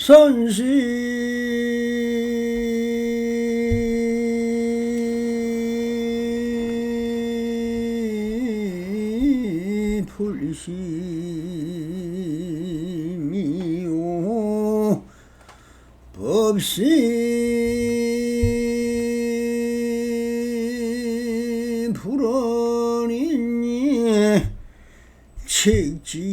선시 불심이요 법시 불언이니 책지심하니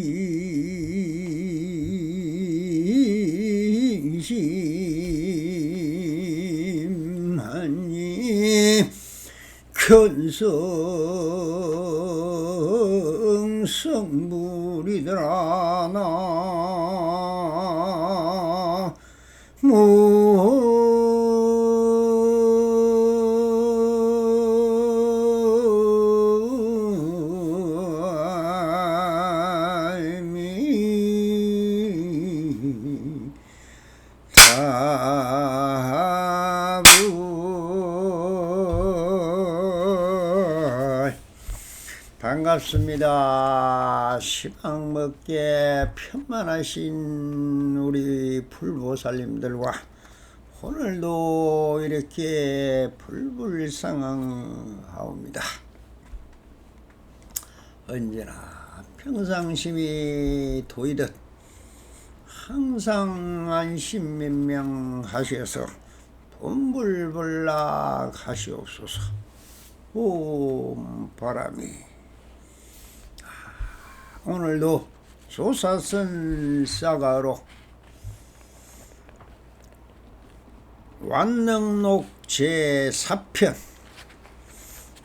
견성성불이더라 나무 반갑습니다. 시방 먹게 편만하신 우리 불보살님들과 오늘도 이렇게 불불상항하옵니다. 언제나 평상심이 도이듯 항상 안심면명하셔서 돈불불락 하시옵소서. 옴 바람이 오늘도 조사선 사가로 완능록 제4편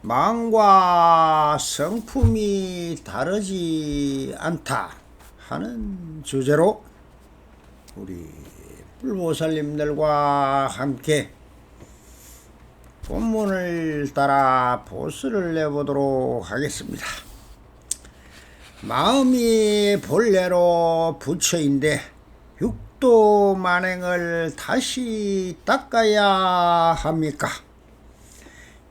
망과 성품이 다르지 않다 하는 주제로 우리 불보살님들과 함께 본문을 따라 보스를 내보도록 하겠습니다. 마음이 본래로 부처인데 육도 만행을 다시 닦아야 합니까?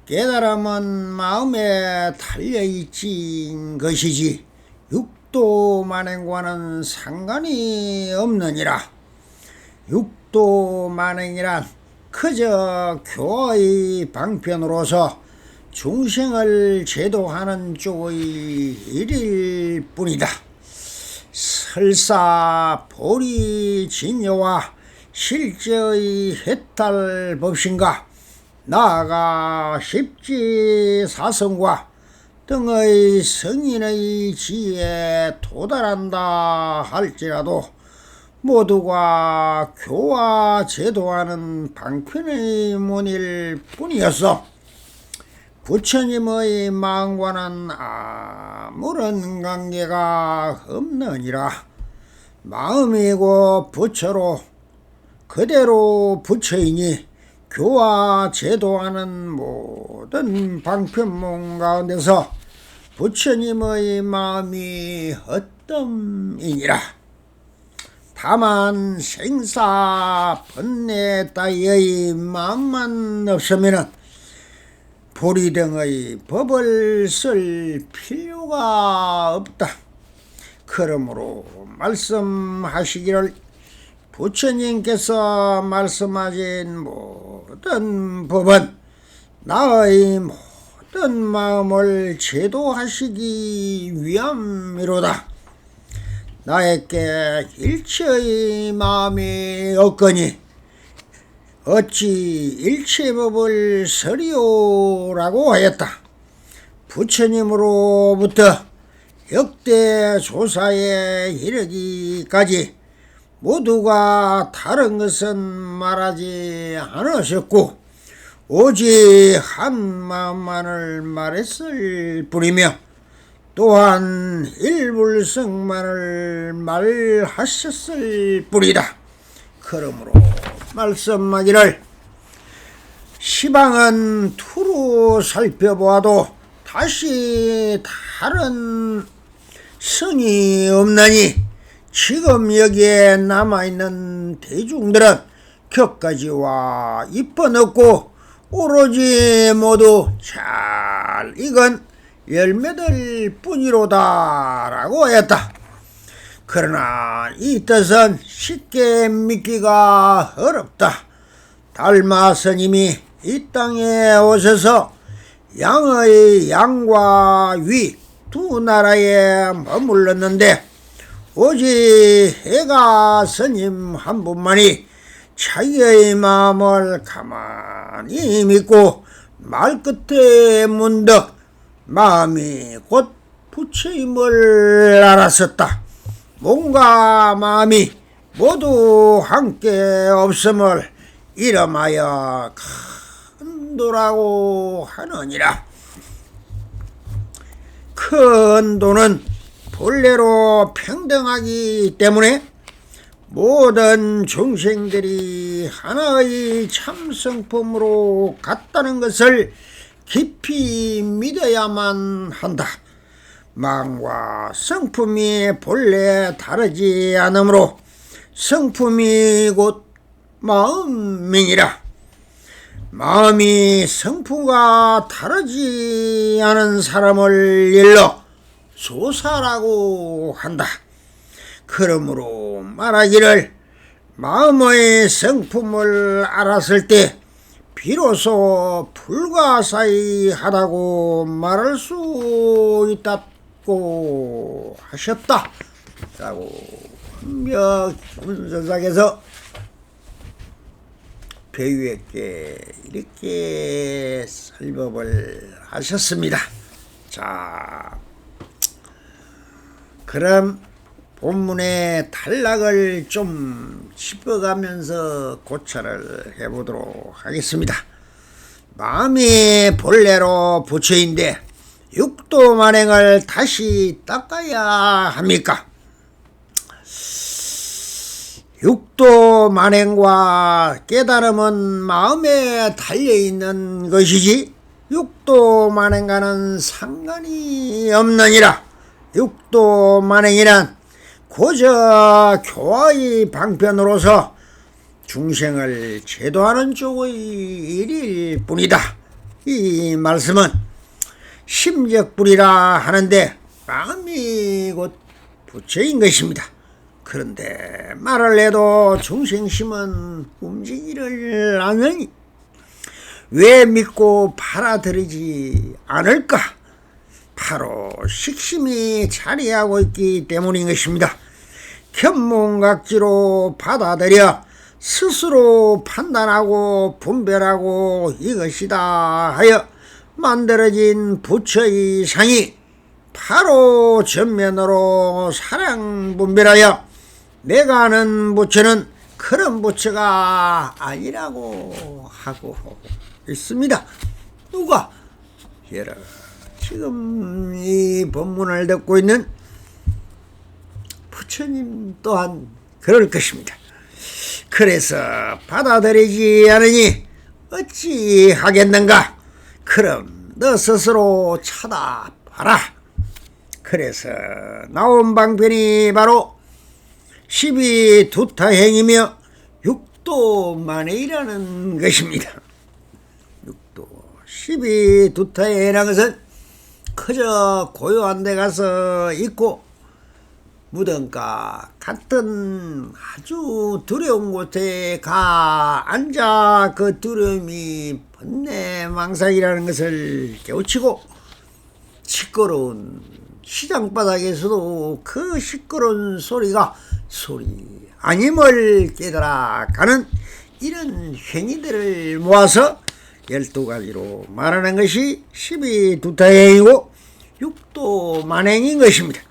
깨달음은 마음에 달려있진 것이지 육도 만행과는 상관이 없느니라. 육도 만행이란 그저 교의 방편으로서 중생을 제도하는 쪽의 일일 뿐이다. 설사 보리 진여와 실제의 해탈 법신과 나아가 십지사성과 등의 성인의 지혜에 도달한다 할지라도 모두가 교화 제도하는 방편의 문일 뿐이었어 부처님의 마음과는 아무런 관계가 없느니라. 마음이고 부처로 그대로 부처이니 교화 제도하는 모든 방편문 가운데서 부처님의 마음이 어떤이니라. 다만 생사 번뇌 따위의 마음만 없으면은 보리 등의 법을 쓸 필요가 없다. 그러므로 말씀하시기를 부처님께서 말씀하신 모든 법은 나의 모든 마음을 제도하시기 위함이로다. 나에게 일체의 마음이 없거니 어찌 일체법을 서리오라고 하였다. 부처님으로부터 역대 조사에 이르기까지 모두가 다른 것은 말하지 않으셨고 오직 한 마음만을 말했을 뿐이며 또한 일불성만을 말하셨을 뿐이다. 그러므로 말씀하기를 시방은 투로 살펴보아도 다시 다른 성이 없나니 지금 여기에 남아있는 대중들은 격가지와 이번 없고 오로지 모두 잘 익은 열매들 뿐이로다 라고 하였다. 그러나 이 뜻은 쉽게 믿기가 어렵다. 달마 스님이 이 땅에 오셔서 양의 양과 위 두 나라에 머물렀는데 오직 해가 스님 한 분만이 자기의 마음을 가만히 믿고 말끝에 문득 마음이 곧 부처임을 알았었다. 몸과 마음이 모두 함께 없음을 이름하여 큰도라고 하느니라. 큰도는 본래로 평등하기 때문에 모든 중생들이 하나의 참성품으로 같다는 것을 깊이 믿어야만 한다. 마음과 성품이 본래 다르지 않으므로 성품이 곧 마음이니라. 마음이 성품과 다르지 않은 사람을 일러 소사라고 한다. 그러므로 말하기를 마음의 성품을 알았을 때 비로소 불가사의하다고 말할 수 있다고 하셨다 라고 훈명문서상에서 배유에게 이렇게 설법을 하셨습니다. 자, 그럼 본문의 단락을 좀 짚어가면서 고찰을 해보도록 하겠습니다. 마음이 본래로 부처인데 육도 만행을 다시 닦아야 합니까? 육도 만행과 깨달음은 마음에 달려있는 것이지 육도 만행과는 상관이 없느니라. 육도 만행이란 고저 교화의 방편으로서 중생을 제도하는 쪽의 일일 뿐이다. 이 말씀은 심적불이라 하는데 마음이 곧 부처인 것입니다. 그런데 말을 해도 중생심은 움직이를 않으니 왜 믿고 받아들이지 않을까? 바로 식심이 자리하고 있기 때문인 것입니다. 견문각지로 받아들여 스스로 판단하고 분별하고 이것이다 하여 만들어진 부처의 상이 바로 전면으로 사량분별하여 내가 아는 부처는 그런 부처가 아니라고 하고 있습니다. 누가? 여러분, 지금 이 법문을 듣고 있는 부처님 또한 그럴 것입니다. 그래서 받아들이지 않으니 어찌 하겠는가? 그럼 너 스스로 찾아봐라. 그래서 나온 방편이 바로 12두타행이며 육도만행이라는 것입니다. 육도 12두타행이라는 것은 그저 고요한 데 가서 있고 무덤가 같은 아주 두려운 곳에 가 앉아 그 두려움이 번뇌망상이라는 것을 깨우치고 시끄러운 시장바닥에서도 그 시끄러운 소리가 소리 아님을 깨달아가는 이런 행위들을 모아서 12가지로 말하는 것이 12두타행이고 육도만행인 것입니다.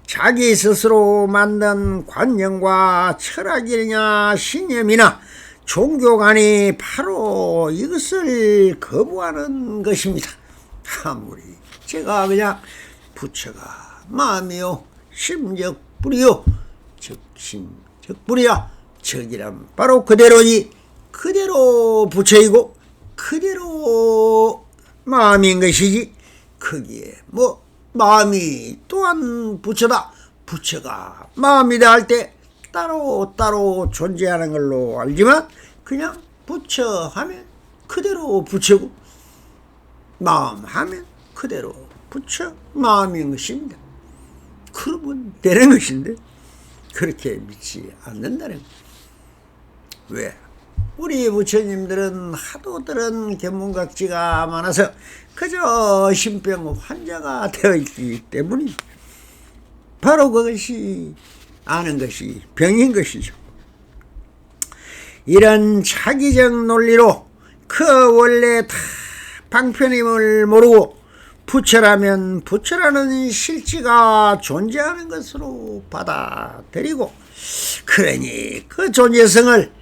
자기 스스로 만든 관념과 철학이냐 신념이나 종교관이 바로 이것을 거부하는 것입니다. 아무리 제가 그냥 부처가 마음이요 심적불이요 즉심적불이야 적이란 바로 그대로니 그대로 부처이고 그대로 마음인 것이지 거기에 뭐 마음이 또한 부처다 부처가 마음이다 할 때 따로 존재하는 걸로 알지만 그냥 부처 하면 그대로 부처고 마음 하면 그대로 부처 마음인 것입니다. 그러면 되는 것인데 그렇게 믿지 않는다는 거예요. 왜? 우리 부처님들은 하도 들은 견문각지가 많아서 그저 신병 환자가 되어 있기 때문입니다. 바로 그것이 아는 것이 병인 것이죠. 이런 차기적 논리로 그 원래 다 방편임을 모르고 부처라면 부처라는 실체가 존재하는 것으로 받아들이고, 그러니 그 존재성을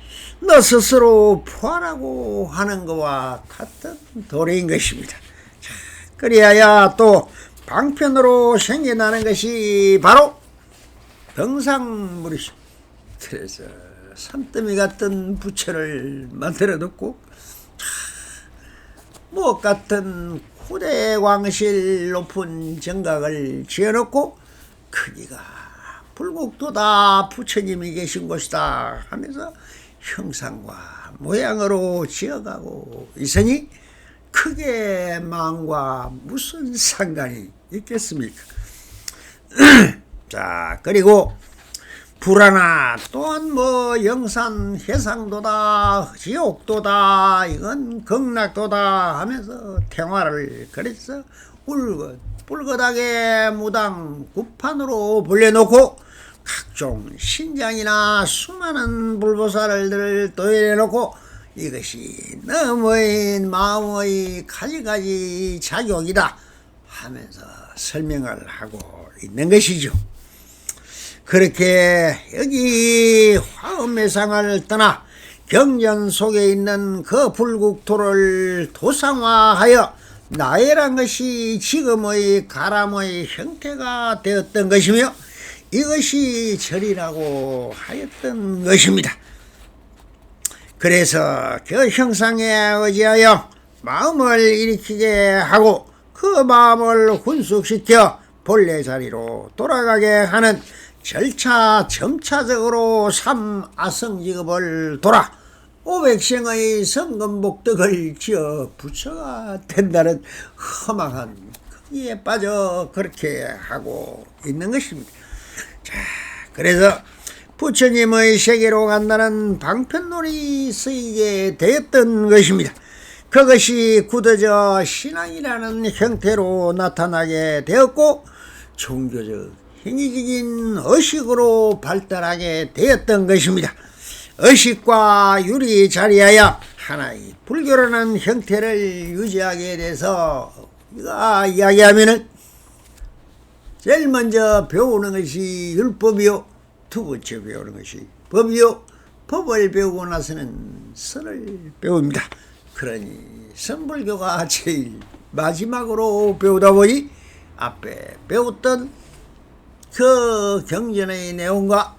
너 스스로 포함하고 하는 것과 같은 도리인 것입니다. 그리하여 또 방편으로 생겨나는 것이 바로 등상물이죠. 그래서 산더미 같은 부처를 만들어 놓고 무엇 같은 후대광실 높은 정각을 지어놓고 크기가 불국토다 부처님이 계신 곳이다 하면서 형상과 모양으로 지어가고 있으니 크게 마음과 무슨 상관이 있겠습니까? 자, 그리고 불하나 또한 뭐 영산 해상도다 지옥도다 이건 극락도다 하면서 태화를 그래서 뿔긋하게 무당 구판으로 불려놓고 각종 신장이나 수많은 불보살들을 도열해놓고 이것이 너의 마음의 가지가지 작용이다 하면서 설명을 하고 있는 것이죠. 그렇게 여기 화엄매상을 떠나 경전 속에 있는 그 불국토를 도상화하여 나해란 것이 지금의 가람의 형태가 되었던 것이며 이것이 절이라고 하였던 것입니다. 그래서 그 형상에 의지하여 마음을 일으키게 하고 그 마음을 훈숙시켜 본래 자리로 돌아가게 하는 절차 점차적으로 삼아성직업을 돌아 500생의 성금복덕을 지어 부처가 된다는 허망한 거기에 빠져 그렇게 하고 있는 것입니다. 자, 그래서 부처님의 세계로 간다는 방편론이 쓰이게 되었던 것입니다. 그것이 굳어져 신앙이라는 형태로 나타나게 되었고 종교적 행위적인 의식으로 발달하게 되었던 것입니다. 의식과 율이 자리하여 하나의 불교라는 형태를 유지하게 돼서 이야기하면은 제일 먼저 배우는 것이 율법이요, 두 번째 배우는 것이 법이요, 법을 배우고 나서는 선을 배웁니다. 그러니 선불교가 제일 마지막으로 배우다 보니 앞에 배웠던 그 경전의 내용과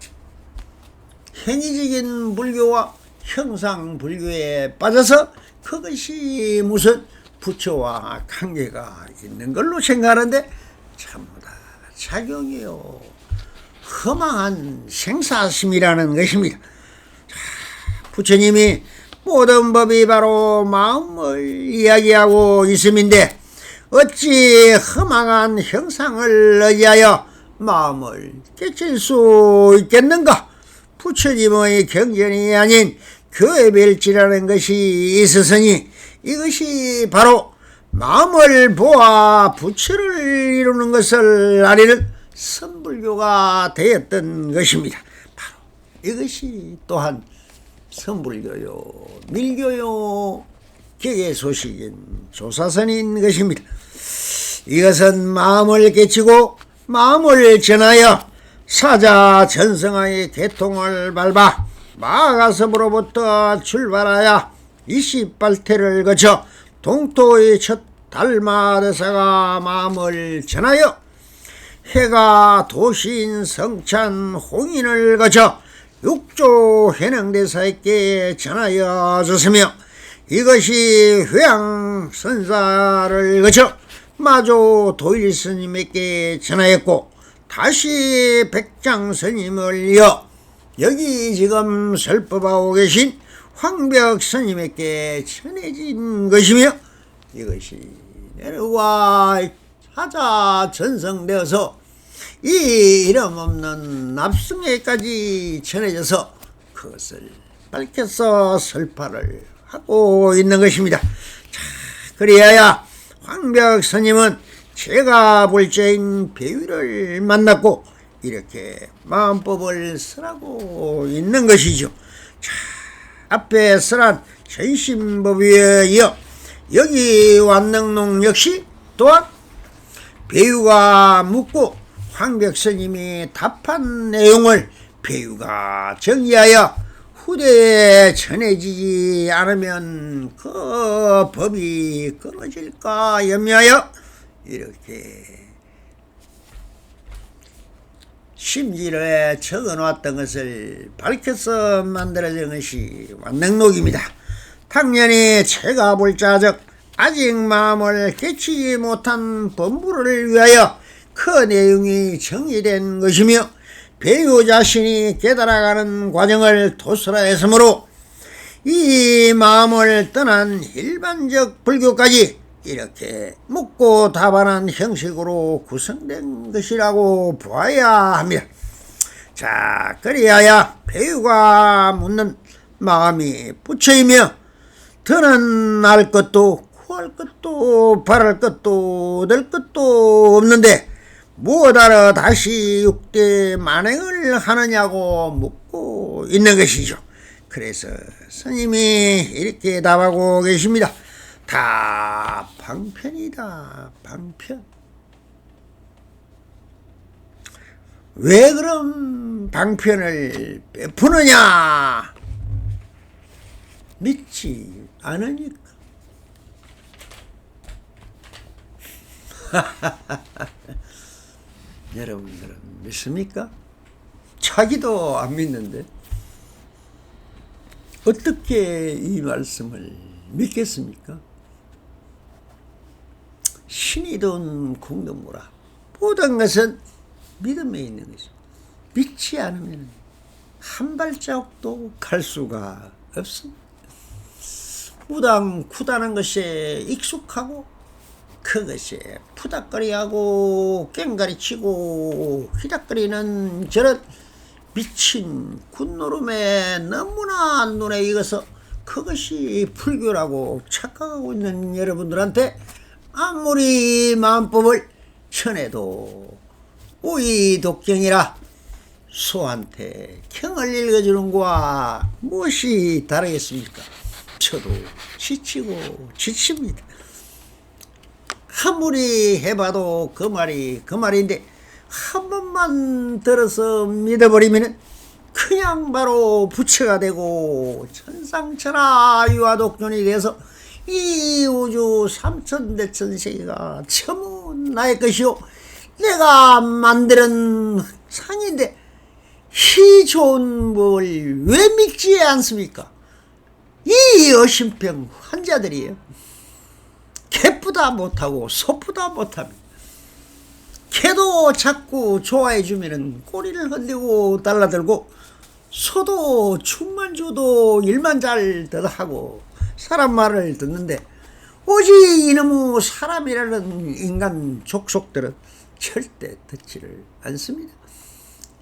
행위적인 불교와 형상 불교에 빠져서 그것이 무슨 부처와 관계가 있는 걸로 생각하는데 전부 다 작용이요 허망한 생사심이라는 것입니다. 부처님이 모든 법이 바로 마음을 이야기하고 있음인데 어찌 허망한 형상을 의지하여 마음을 깨칠 수 있겠는가? 부처님의 경전이 아닌 교회별지라는 것이 있었으니 이것이 바로 마음을 보아 부처를 이루는 것을 아리는 선불교가 되었던 것입니다. 바로 이것이 또한 선불교요, 밀교요, 개개소식인 조사선인 것입니다. 이것은 마음을 깨치고 마음을 전하여 사자 전성의 개통을 밟아 마가섬으로부터 출발하여 28태를 거쳐 동토의 첫 달마대사가 마음을 전하여 해가 도시인 성찬 홍인을 거쳐 육조 해능대사에게 전하여졌으며 이것이 회양선사를 거쳐 마조 도일스님에게 전하였고 다시 백장스님을 이어 여기 지금 설법하고 계신 황벽스님에게 전해진 것이며 이것이 내려와 하자 전성되어서 이 이름 없는 납승에까지 전해져서 그것을 밝혀서 설파를 하고 있는 것입니다. 자, 그리하여 황벽 스님은 제가 볼자인 배위를 만났고 이렇게 마음법을 쓰라고 있는 것이죠. 자, 앞에 쓰란 전신법에 이어 여기 완능농 역시 또한 배유가 묻고 황벽 스님이 답한 내용을 배유가 정리하여 후대에 전해지지 않으면 그 법이 끊어질까 염려하여 이렇게 심지를 적어놓았던 것을 밝혀서 만들어진 것이 완능록입니다. 당연히 제가 볼 자적 아직 마음을 깨치지 못한 법무를 위하여 그 내용이 정리된 것이며 배우 자신이 깨달아가는 과정을 도설하였으므로 이 마음을 떠난 일반적 불교까지 이렇게 묻고 답하는 형식으로 구성된 것이라고 보아야 합니다. 자, 그리하여 배우가 묻는 마음이 부처이며 더는 알 것도 구할 것도 바랄 것도 얻을 것도 없는데 무엇하러 다시 육대 만행을 하느냐고 묻고 있는 것이죠. 그래서 스님이 이렇게 답하고 계십니다. 다 방편이다, 방편. 왜 그럼 방편을 베푸느냐? 믿지 않으니까. 여러분들은 믿습니까? 자기도 안 믿는데 어떻게 이 말씀을 믿겠습니까? 신이든 공동무라 모든 것은 믿음에 있는 것입니다. 믿지 않으면 한 발자국도 갈 수가 없습니다. 무당쿠다는 것에 익숙하고 그것에 푸닥거리하고 깽가리치고 휘닥거리는 저런 미친 굿노름에 너무나 눈에 익어서 그것이 불교라고 착각하고 있는 여러분들한테 아무리 마음법을 전해도 오이독경이라 소한테 경을 읽어주는 거와 무엇이 다르겠습니까? 저도 지치고 지칩니다. 아무리 해봐도 그 말이 그 말인데 한 번만 들어서 믿어버리면 그냥 바로 부처가 되고 천상천하 유아독존이 돼서 이 우주 삼천대천세계가 전부 나의 것이요 내가 만드는 상인데 이 좋은 법을 왜 믿지 않습니까? 이 어심병 환자들이에요. 개쁘다 못하고 소쁘다 못합니다. 개도 자꾸 좋아해 주면은 꼬리를 흔들고 달라들고 소도 죽만 줘도 일만 잘 하고 사람 말을 듣는데 오직 이놈의 사람이라는 인간 족속들은 절대 듣지를 않습니다.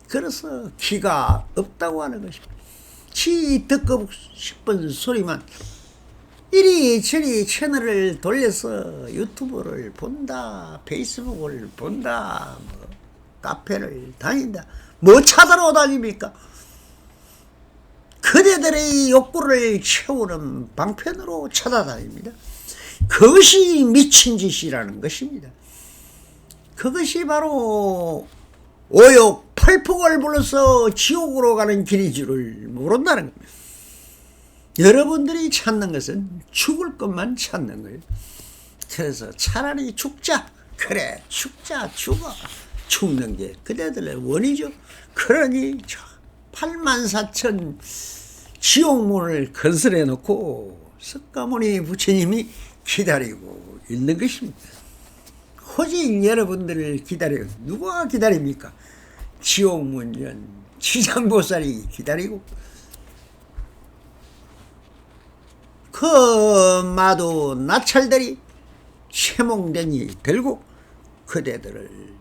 그래서 기가 없다고 하는 것입니다. 지 듣고 싶은 소리만 이리저리 채널을 돌려서 유튜브를 본다, 페이스북을 본다, 뭐 카페를 다닌다. 뭐 찾아러 다닙니까? 그대들의 욕구를 채우는 방편으로 찾아다닙니다. 그것이 미친 짓이라는 것입니다. 그것이 바로 오욕 팔풍을 불러서 지옥으로 가는 길인 줄을 모른다는 겁니다. 여러분들이 찾는 것은 죽을 것만 찾는 거예요. 그래서 차라리 죽자. 그래 죽자 죽어. 죽는 게 그대들의 원이죠. 그러니 84,000 지옥문을 건설해 놓고 석가모니 부처님이 기다리고 있는 것입니다. 오직 여러분들을 기다려요. 누가 기다립니까? 지옥문전 지장보살이 기다리고 그 마도 나찰들이 채몽댕이 들고 그대들을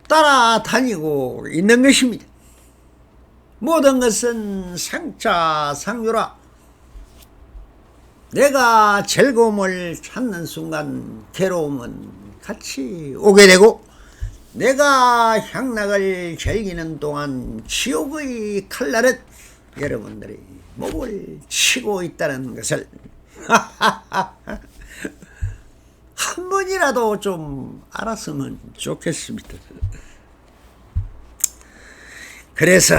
따라다니고 있는 것입니다. 모든 것은 상차 상유라. 내가 즐거움을 찾는 순간 괴로움은 같이 오게 되고, 내가 향락을 즐기는 동안 지옥의 칼날은 여러분들이 목을 치고 있다는 것을 한 번이라도 좀 알았으면 좋겠습니다. 그래서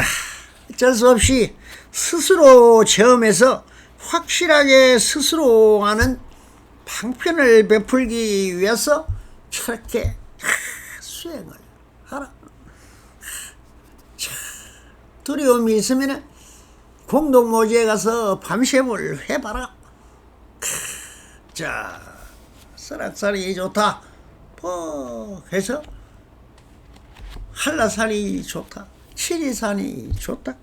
어쩔 수 없이 스스로 체험해서 확실하게 스스로 아는 방편을 베풀기 위해서 저렇게 수행을 하라. 두려움이 있으면 공동모지에 가서 밤샘을 해봐라. 자, 설악산이 좋다 해서 한라산이 좋다, 지리산이 좋다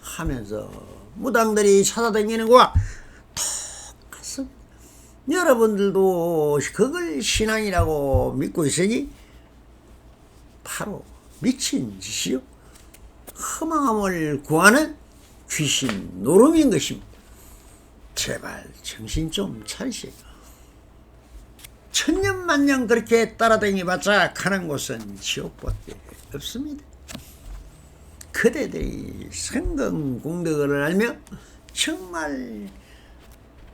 하면서 무당들이 찾아다니는 거와 똑같습니다. 여러분들도 그걸 신앙이라고 믿고 있으니 바로 미친 짓이요, 허망함을 구하는 귀신 노름인 것입니다. 제발 정신 좀 차리세요. 천년만년 그렇게 따라다니봤자 가는 곳은 지옥밖에 없습니다. 그대들이 성공공덕을 알며 정말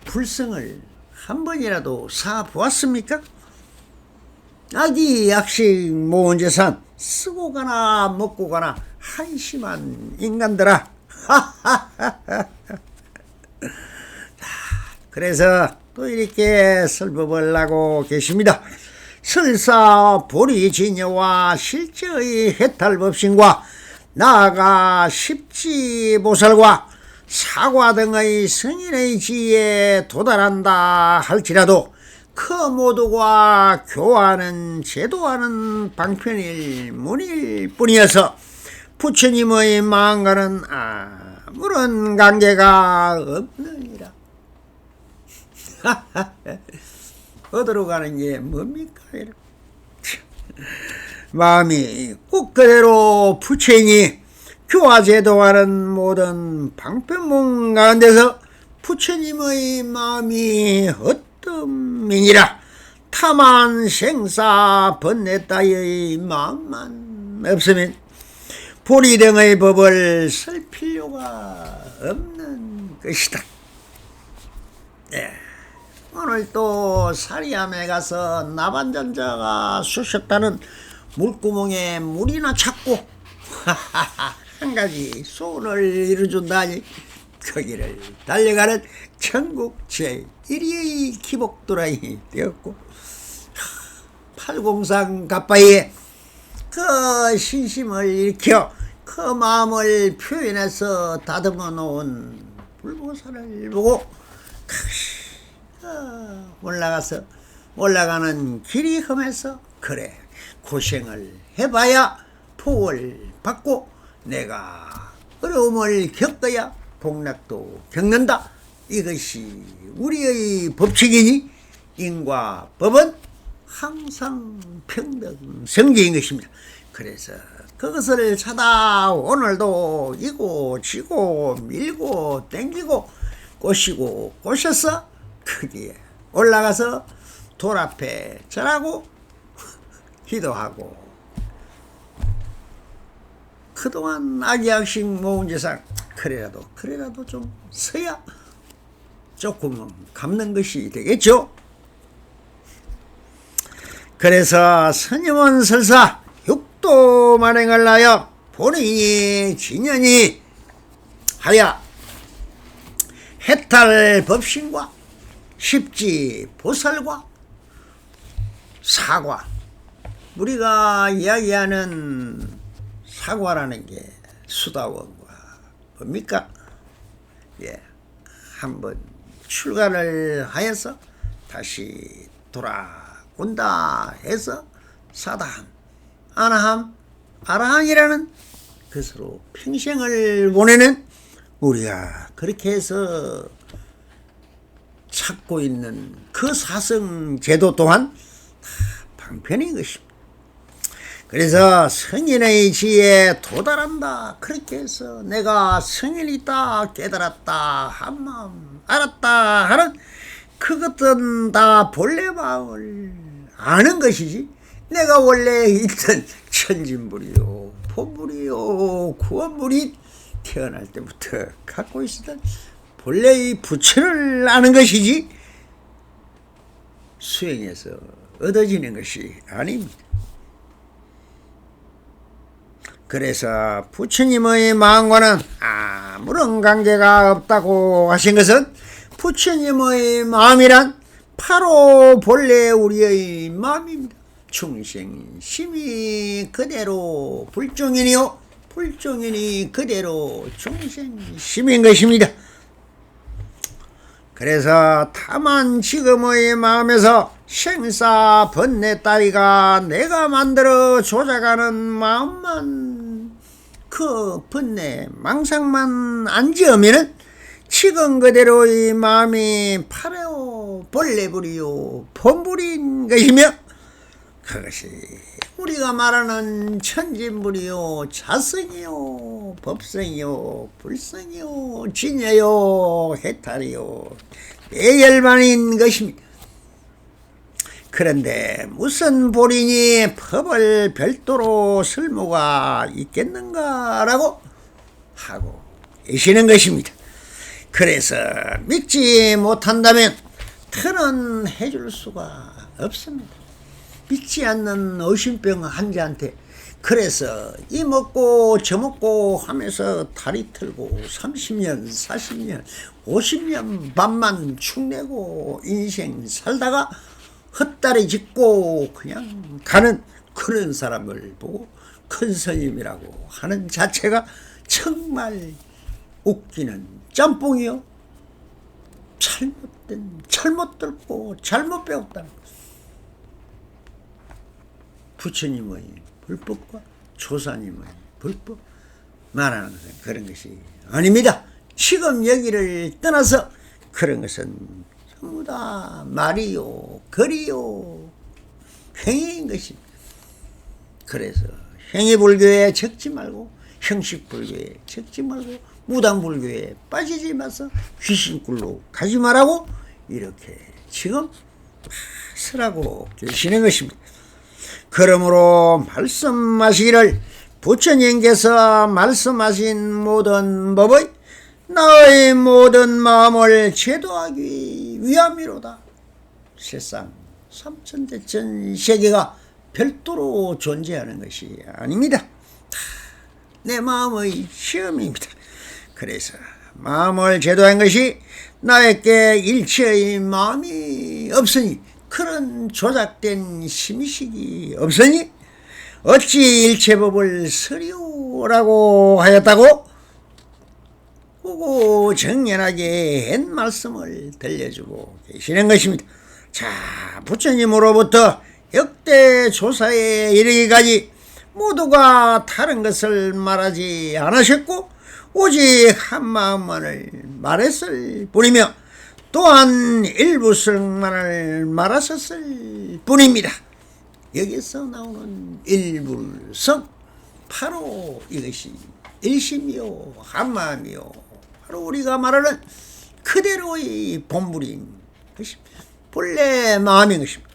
불성을 한 번이라도 사보았습니까? 아기 약식 모은 재산 쓰고 가나 먹고 가나 한심한 인간들아. 그래서 또 이렇게 설법을 하고 계십니다. 설사 보리진여와 실제의 해탈법신과 나아가 십지보살과 사과 등의 성인의 지혜에 도달한다 할지라도 그 모두가 교화하는 제도하는 방편일 문일 뿐이어서 부처님의 마음과는 아무런 관계가 없느니라. 어디로 가는 게 뭡니까? 마음이 꼭 그대로 부처님이 교화제도하는 모든 방편문 가운데서 부처님의 마음이 어떤민이라. 타만 생사 번뇌 따위의 마음만 없으면 보리 등의 법을 쓸 필요가 없는 것이다. 네. 오늘 또 사리암에 가서 나반전자가 쑤셨다는 물구멍에 물이나 찾고 한 가지 소원을 이루어준다니 거기를 달려가는 천국 제1위의 기복도라이 되었고, 팔공산 가빠이에 그 신심을 일으켜 그 마음을 표현해서 다듬어 놓은 불보살을 보고 올라가는 길이 험해서 그래 고생을 해봐야 복을 받고 내가 어려움을 겪어야 복락도 겪는다. 이것이 우리의 법칙이니 인과 법은 항상 평등 성계인 것입니다. 그래서 그것을 찾아 오늘도 이고 지고 밀고 땡기고 꼬시고 꼬셔서 거기에 올라가서 돌 앞에 절하고 기도하고, 그동안 악약식 모은 재산 그래라도 좀 서야 조금은 갚는 것이 되겠죠. 그래서 스님은 설사 육도 만행을 하여 본인이 진연이 하여 해탈 법신과 십지 보살과 사과, 우리가 이야기하는 사과라는 게 수다원과 뭡니까? 한번 출가를 하여서 다시 돌아온다 해서 사다함, 아나함, 아라함이라는 것으로 평생을 보내는 우리가 그렇게 해서 찾고 있는 그 사성 제도 또한 형편인 것입니다. 그래서 성인의 지혜에 도달한다 그렇게 해서 내가 성인이다 깨달았다 한마음 알았다 하는 그것은 다 본래 마음을 아는 것이지 내가 원래 있던 천진불이요 본불이요 구원불이 태어날 때부터 갖고 있었던 본래의 부처를 아는 것이지 수행해서 얻어지는 것이 아닙니다. 그래서 부처님의 마음과는 아무런 관계가 없다고 하신 것은 부처님의 마음이란 바로 본래 우리의 마음입니다. 중생심이 그대로 불종이니요 불종이니 그대로 중생심인 것입니다. 그래서 다만 지금의 마음에서 생사 번뇌 따위가 내가 만들어 조작하는 마음만 그 번뇌 망상만 안 지으면은 지금 그대로의 마음이 파래오 본래불이요 본불인 것이며 그것이 우리가 말하는 천진불이요 자성이요 법성이요 불성이요 진여요 해탈이요 매열반인 것입니다. 그런데 무슨 불이니 법을 별도로 설모가 있겠는가라고 하고 계시는 것입니다. 그래서 믿지 못한다면 터는 해줄 수가 없습니다. 믿지 않는 의심병 환자한테 그래서 이 먹고 저 먹고 하면서 다리 틀고 30년 40년 50년 밤만 축내고 인생 살다가 헛다리 짚고 그냥 가는 그런 사람을 보고 큰 스님이라고 하는 자체가 정말 웃기는 짬뽕이요. 잘못 들고 잘못 배웠다는 것. 부처님의 불법과 조사님의 불법 말하는 것은 그런 것이 아닙니다. 지금 여기를 떠나서 그런 것은 전부 다 말이요 거리요 행위인 것입니다. 그래서 행위불교에 적지 말고 형식불교에 적지 말고 무당불교에 빠지지 마서 귀신굴로 가지 말라고 이렇게 지금 설하고 계시는 것입니다. 그러므로 말씀하시기를 부처님께서 말씀하신 모든 법의 나의 모든 마음을 제도하기 위함이로다. 세상 삼천대천 세계가 별도로 존재하는 것이 아닙니다. 내 마음의 시험입니다. 그래서 마음을 제도한 것이 나에게 일체의 마음이 없으니 그런 조작된 심의식이 없으니 어찌 일체법을 서리오라고 하였다고 보고 정연하게 한 말씀을 들려주고 계시는 것입니다. 자, 부처님으로부터 역대 조사에 이르기까지 모두가 다른 것을 말하지 않으셨고 오직 한 마음만을 말했을 뿐이며 또한 일부성만을 말하셨을 뿐입니다. 여기서 나오는 일불성 바로 이것이 일심이요 한마음이요 바로 우리가 말하는 그대로의 본불인 것입니다. 본래 마음인 것입니다.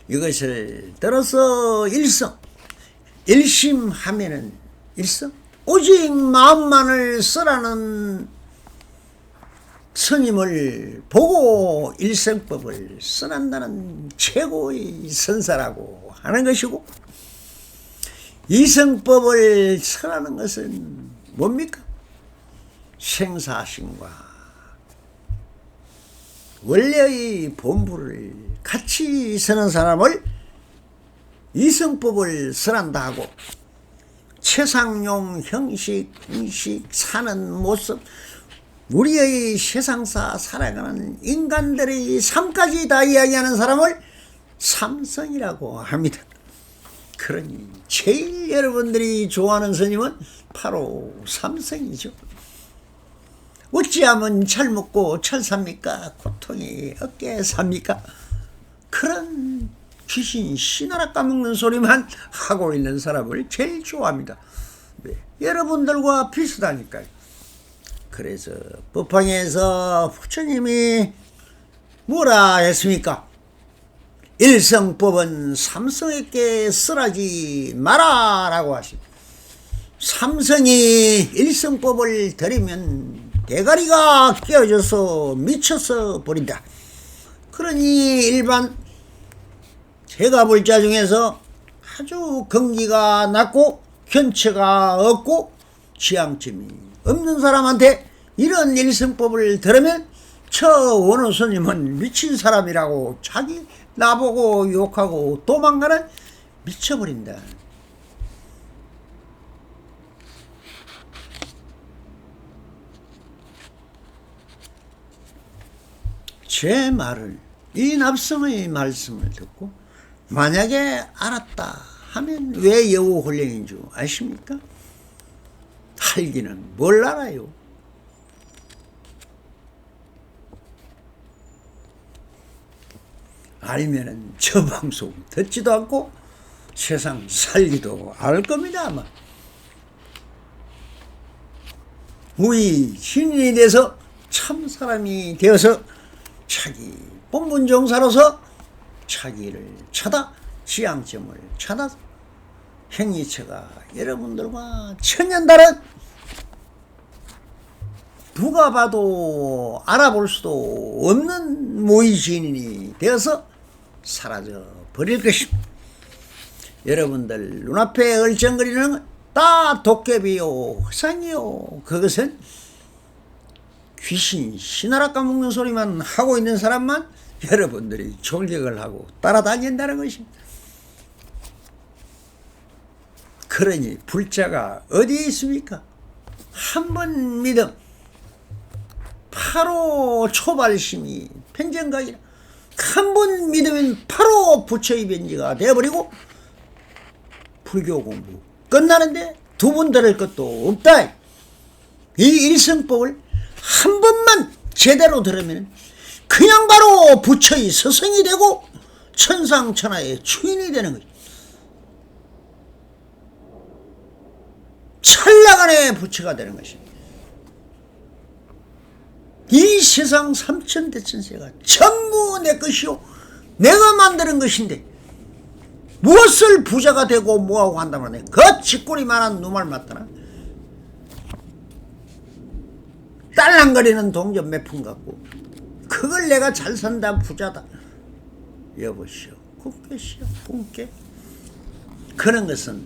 이것을 들어서 일성 일심하면은 일성 오직 마음만을 쓰라는 스님을 보고 일성법을 써난다는 최고의 선사라고 하는 것이고 이성법을 설하는 것은 뭡니까? 생사심과 원래의 본부를 같이 서는 사람을 이성법을 설한다 하고 최상용 형식 공식 사는 모습 우리의 세상사 살아가는 인간들의 삶까지 다 이야기하는 사람을 삼성이라고 합니다. 그러니 제일 여러분들이 좋아하는 스님은 바로 삼성이죠. 어찌하면 잘 먹고 잘 삽니까? 고통이 어깨에 삽니까? 그런 귀신 씨나라 까먹는 소리만 하고 있는 사람을 제일 좋아합니다. 네, 여러분들과 비슷하니까요. 그래서 법화에서 부처님이 뭐라 했습니까? 일성법은 삼성에게 쓰라지 마라 라고 하십니다. 삼성이 일성법을 들이면 대가리가 깨어져서 미쳐서 버린다. 그러니 일반 제가불자 중에서 아주 경기가 낮고 견체가 없고 지향점이 없는 사람한테 이런 일성법을 들으면 저 원호스님은 미친 사람이라고 자기 나보고 욕하고 도망가는 미쳐버린다. 제 말을, 이 납성의 말씀을 듣고 만약에 알았다 하면 왜 여우혼련인 줄 아십니까? 알기는 뭘 알아요? 알면은 저 방송 듣지도 않고 세상 살기도 알 겁니다. 아마 우리 신인이 돼서 참 사람이 되어서 자기 본분종사로서 자기를 찾아 지향점을 찾아서 행위처가 여러분들과 천년다른 누가 봐도 알아볼 수도 없는 모의지인이 되어서 사라져 버릴 것입니다. 여러분들 눈앞에 얼쩡거리는 건 다 도깨비요 허상이요. 그것은 귀신 씨나라 까먹는 소리만 하고 있는 사람만 여러분들이 졸격을 하고 따라다닌다는 것입니다. 그러니 불자가 어디에 있습니까? 한 번 믿음 바로 초발심이 편정각이라 한 번 믿으면 바로 부처의 변지가 되어버리고 불교 공부 끝나는데 두 번 들을 것도 없다. 이 일성법을 한 번만 제대로 들으면 그냥 바로 부처의 스승이 되고 천상천하의 주인이 되는 거죠. 찰나간의 부처가 되는 것입니다. 이 세상 삼천대천세가 전부 내 것이요 내가 만드는 것인데 무엇을 부자가 되고 뭐하고 한다면 그 쥐꼬리만한 놈을 맞더나 딸랑거리는 동전 몇 푼 갖고 그걸 내가 잘 산다 부자다. 여보시오 꿈 깨시오 꿈 깨. 그런 것은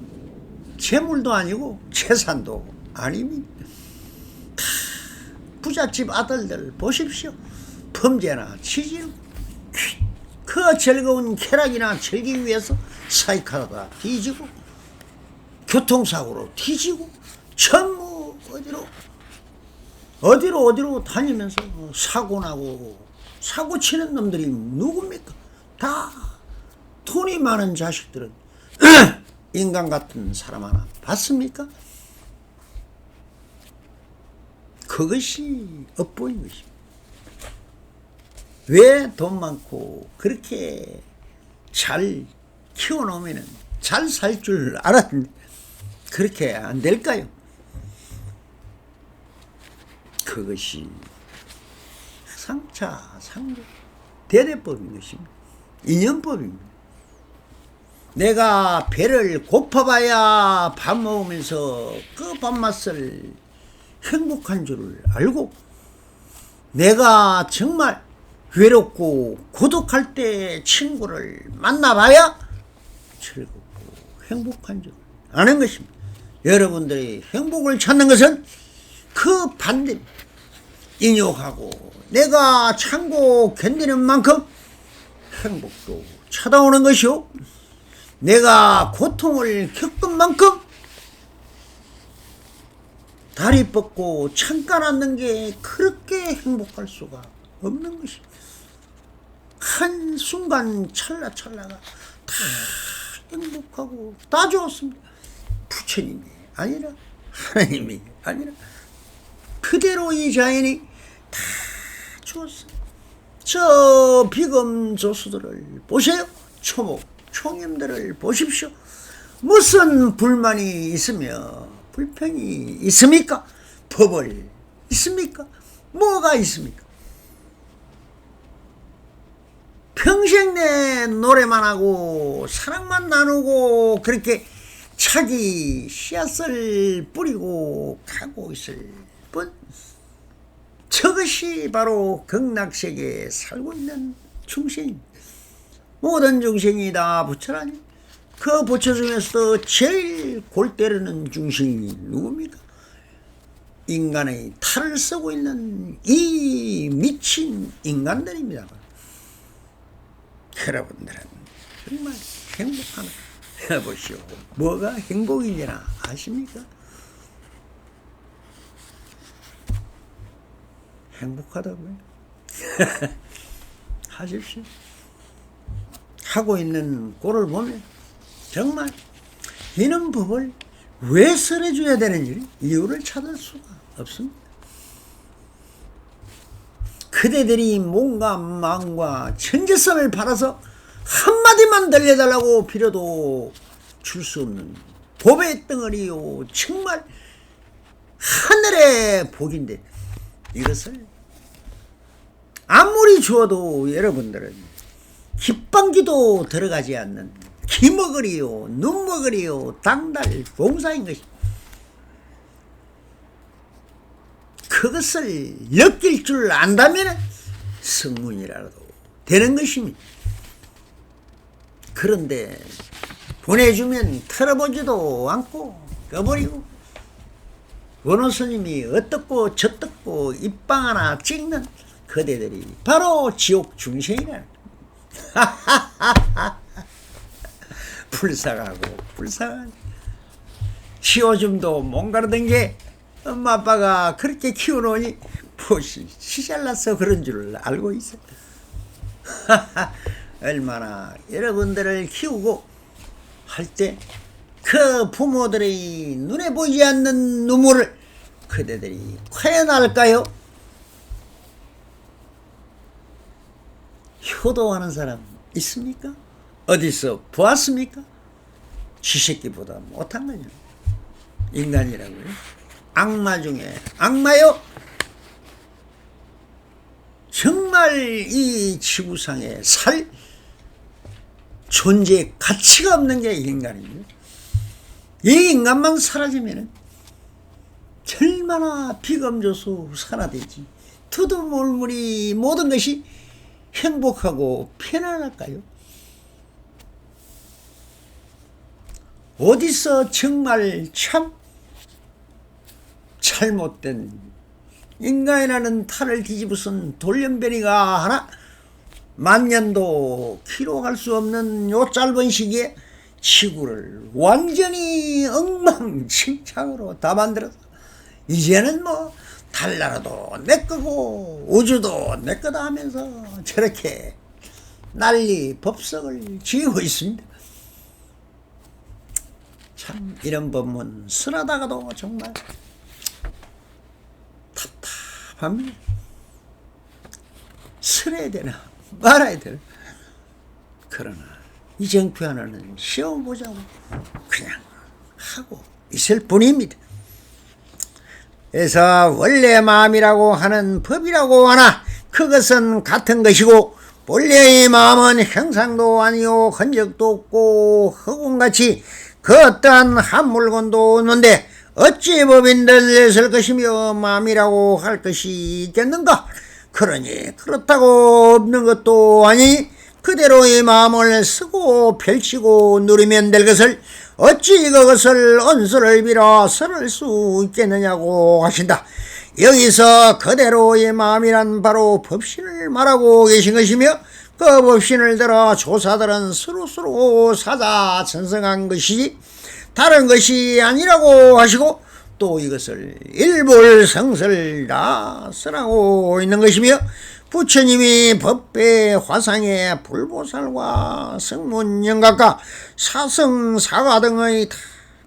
재물도 아니고 재산도 아닙니다. 부잣집 아들들 보십시오. 범죄나 치질 그 즐거운 쾌락이나 즐기기 위해서 사이카라다 뒤지고 교통사고로 뒤지고 전부 어디로 다니면서 사고나고 사고치는 놈들이 누굽니까? 다 돈이 많은 자식들은 인간 같은 사람 하나 봤습니까? 그것이 엇보인 것입니다. 왜 돈 많고 그렇게 잘 키워놓으면 잘 살 줄 알았는데 그렇게 안 될까요? 그것이 상차 상조 대대법인 것입니다. 인연법입니다. 내가 배를 고파봐야 밥 먹으면서 그 밥맛을 행복한 줄을 알고 내가 정말 외롭고 고독할 때 친구를 만나봐야 즐겁고 행복한 줄 아는 것입니다. 여러분들이 행복을 찾는 것은 그 반대입니다. 인욕하고 내가 참고 견디는 만큼 행복도 찾아오는 것이요 내가 고통을 겪은 만큼 다리 뻗고 창간 앉는 게 그렇게 행복할 수가 없는 것입니다. 한순간 찰나가 다 행복하고 다 좋았습니다. 부처님이 아니라 하나님이 아니라 그대로 이 자연이 다 주었습니다. 저 비금 조수들을 보세요. 초목 총님들을 보십시오. 무슨 불만이 있으며 불평이 있습니까? 법을 있습니까? 뭐가 있습니까? 평생 내 노래만 하고 사랑만 나누고 그렇게 차기 씨앗을 뿌리고 가고 있을 뿐, 저것이 바로 극락세계에 살고 있는 중생입니다. 모든 중생이 다 부처라니. 그 부처 중에서도 제일 골 때리는 중생이 누굽니까? 인간의 탈을 쓰고 있는 이 미친 인간들입니다. 여러분들은 정말 행복하나 해보시오. 뭐가 행복인지나 아십니까? 행복하다고요? 하십시오. 하고 있는 꼴을 보면 정말 이런 법을 왜 설해줘야 되는지 이유를 찾을 수가 없습니다. 그대들이 몸과 마음과 천재성을 팔아서 한마디만 들려달라고 빌어도 줄 수 없는 법의 덩어리요, 정말 하늘의 복인데, 이것을 아무리 주어도 여러분들은 깃방기도 들어가지 않는 기먹으리요, 눈먹으리요, 당달 봉사인 것입니다. 그것을 느낄 줄 안다면 성문이라도 되는 것입니다. 그런데 보내주면 털어보지도 않고 꺼버리고, 원호 스님이 어떻고 저떻고 입방 하나 찍는 그대들이 바로 지옥 중생이라는 불쌍하고 불쌍한, 시오줌도 못 가르던 게 엄마 아빠가 그렇게 키워놓으니 무엇이 시잘나서 그런 줄 알고 있어. 얼마나 여러분들을 키우고 할 때 그 부모들의 눈에 보이지 않는 눈물을 그대들이 과연 알까요? 효도하는 사람 있습니까? 어디서 보았습니까? 쥐새끼보다 못한 거냐? 인간이라고요? 악마 중에 악마요? 정말 이 지구상에 살 존재 가치가 없는 게 인간입니다. 이 인간만 사라지면 얼마나 비검조수 산화되지, 두두물물이 모든 것이 행복하고 편안할까요? 어디서 정말 참 잘못된 인간이라는 탈을 뒤집어쓴 돌연변이가 하나 만년도 기록할 수 없는 요 짧은 시기에 지구를 완전히 엉망진창으로 다 만들어서 이제는 뭐 달나라도 내 거고 우주도 내 거다 하면서 저렇게 난리 법석을 지으고 있습니다. 참 이런 법문 쓰라다가도 정말 답답합니다. 쓰래야 되나 말아야 되나. 그러나 이 정표 하나는 시험 보자고 그냥 하고 있을 뿐입니다. 그래서 원래 마음이라고 하는 법이라고 하나 그것은 같은 것이고, 본래의 마음은 형상도 아니요 흔적도 없고 흑운같이 그 어떠한 한 물건도 없는데 어찌 법인들 쓸 것이며 마음이라고 할 것이 있겠는가? 그러니 그렇다고 없는 것도 아니 그대로의 마음을 쓰고 펼치고 누리면 될 것을 어찌 그것을 언수를 빌어 설을 수 있겠느냐고 하신다. 여기서 그대로의 마음이란 바로 법신을 말하고 계신 것이며, 그 법신을 들어 조사들은 수루수루 사자 천성한 것이지 다른 것이 아니라고 하시고, 또 이것을 일불성설 다 쓰라고 있는 것이며, 부처님이 법배 화상의 불보살과 성문영각과 사성사가 등의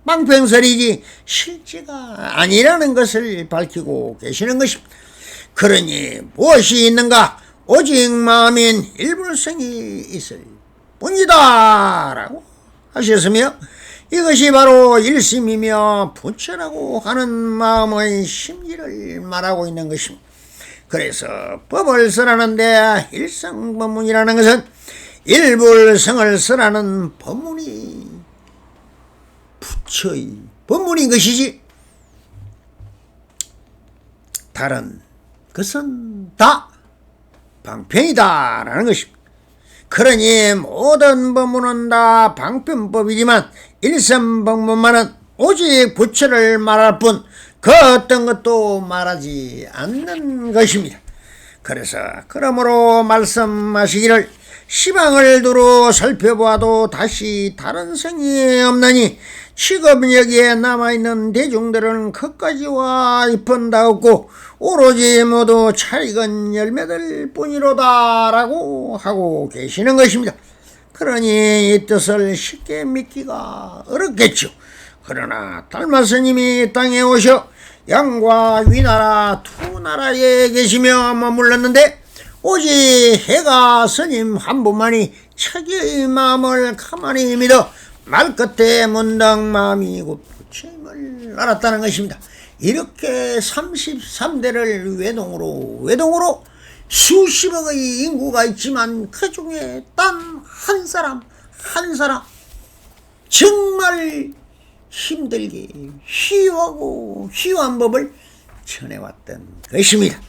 망평설이지 실제가 아니라는 것을 밝히고 계시는 것입니다. 그러니 무엇이 있는가? 오직 마음인 일불성이 있을 뿐이다 라고 하셨으며, 이것이 바로 일심이며 부처라고 하는 마음의 심리를 말하고 있는 것입니다. 그래서 법을 쓰라는데 일성법문이라는 것은 일불성을 쓰라는 법문이 부처의 법문인 것이지, 다른 것은 다 방편이다 라는 것입니다. 그러니 모든 법문은 다 방편법이지만 일성법문만은 오직 부처를 말할 뿐 그 어떤 것도 말하지 않는 것입니다. 그래서 그러므로 말씀하시기를 시방을 두루 살펴보아도 다시 다른 성이 없나니 지금 여기에 남아있는 대중들은 끝까지와 잎은 다 없고 오로지 모두 찰익은 열매들 뿐이로다 라고 하고 계시는 것입니다. 그러니 이 뜻을 쉽게 믿기가 어렵겠죠. 그러나 달마 스님이 땅에 오셔 양과 위나라 두 나라에 계시며 머물렀는데 오직 해가 스님 한 분만이 자기의 마음을 가만히 믿어 말끝에 문득 마음이 곧 부처임을 알았다는 것입니다. 이렇게 33대를 외동으로 수십억의 인구가 있지만 그 중에 단 한 사람 정말 힘들게 희유한 법을 전해왔던 것입니다.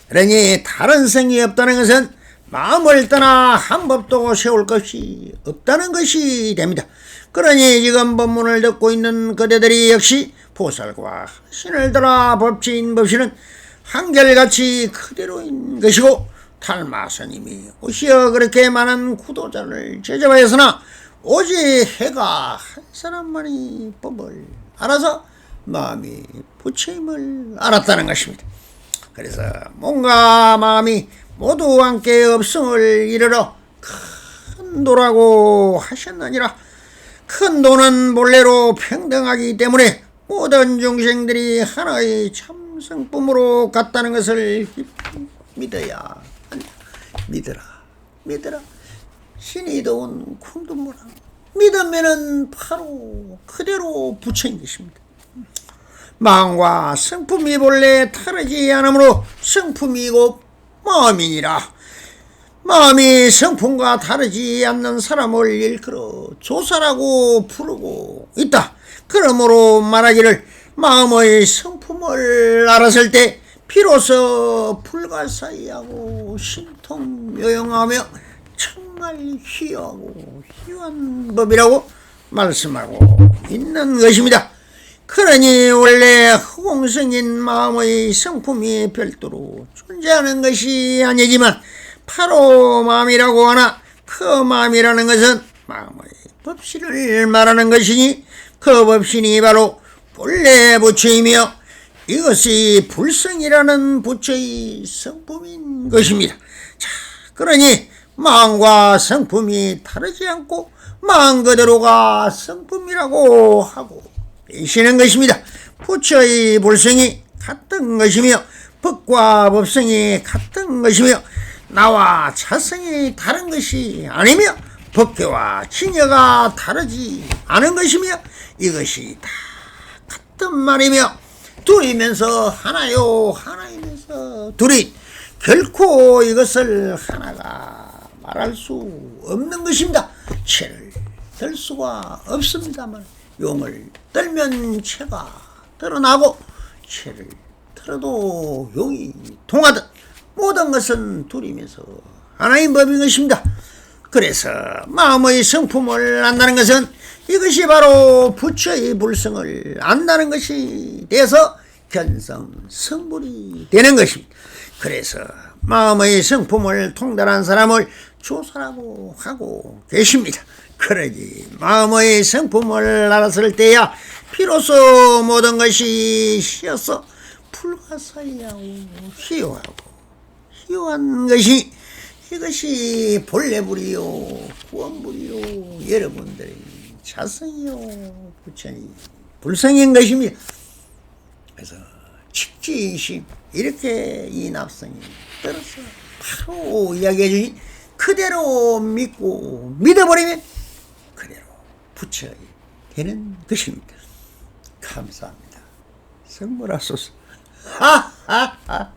그러니 다른 성이 없다는 것은 마음을 떠나 한 법도 세울 것이 없다는 것이 됩니다. 그러니 지금 법문을 듣고 있는 그대들이 역시 보살과 신을 들어 법치인 법신은 한결같이 그대로인 것이고, 달마 스님이 오시어 그렇게 많은 구도자를 제접하였으나 오직 해가 한 사람만이 법을 알아서 마음이 부처임을 알았다는 것입니다. 그래서 몸과 마음이 모두 함께 업성을 이르러 큰 도라고 하셨느니라. 큰 도는 본래로 평등하기 때문에 모든 중생들이 하나의 참성품으로 같다는 것을 믿어야 한다. 믿어라. 신이 더운 쿵두무라. 믿으면은 바로 그대로 부처인 것입니다. 마음과 성품이 본래 다르지 않으므로 성품이고 마음이니라. 마음이 성품과 다르지 않는 사람을 일컬어 조사라고 부르고 있다. 그러므로 말하기를 마음의 성품을 알았을 때 비로소 불가사의하고 신통요용하며 정말 희유한 법이라고 말씀하고 있는 것입니다. 그러니 원래 허공성인 마음의 성품이 별도로 존재하는 것이 아니지만 바로 마음이라고 하나, 그 마음이라는 것은 마음의 법신을 말하는 것이니 그 법신이 바로 본래 부처이며 이것이 불성이라는 부처의 성품인 것입니다. 자, 그러니 마음과 성품이 다르지 않고 마음 그대로가 성품이라고 하고 계시는 것입니다. 부처의 불성이 같은 것이며 법과 법성이 같은 것이며 나와 자성이 다른 것이 아니며 법계와 진여가 다르지 않은 것이며 이것이 다 같은 말이며 둘이면서 하나요 하나이면서 둘이 결코 이것을 하나가 말할 수 없는 것입니다. 채를 들 수가 없습니다만 용을 떨면 채가 드러나고 채를 틀어도 용이 통하듯 모든 것은 둘이면서 하나인 법인 것입니다. 그래서 마음의 성품을 안다는 것은 이것이 바로 부처의 불성을 안다는 것이 돼서 견성성불이 되는 것입니다. 그래서 마음의 성품을 통달한 사람을 조사라고 하고 계십니다. 그러니 마음의 성품을 알았을 때야 비로소 모든 것이 시어서 불가사의하고 희유한 것이 이것이 본래불이요 구원불이요 여러분들의 자성이요 부처님 불성인 것입니다. 그래서 직지인심 이렇게 이 납성이 들어서 바로 이야기해 주니 그대로 믿고 믿어버리면 그대로 부처의 되는 것입니다. 감사합니다. 성불하소서. 하하하.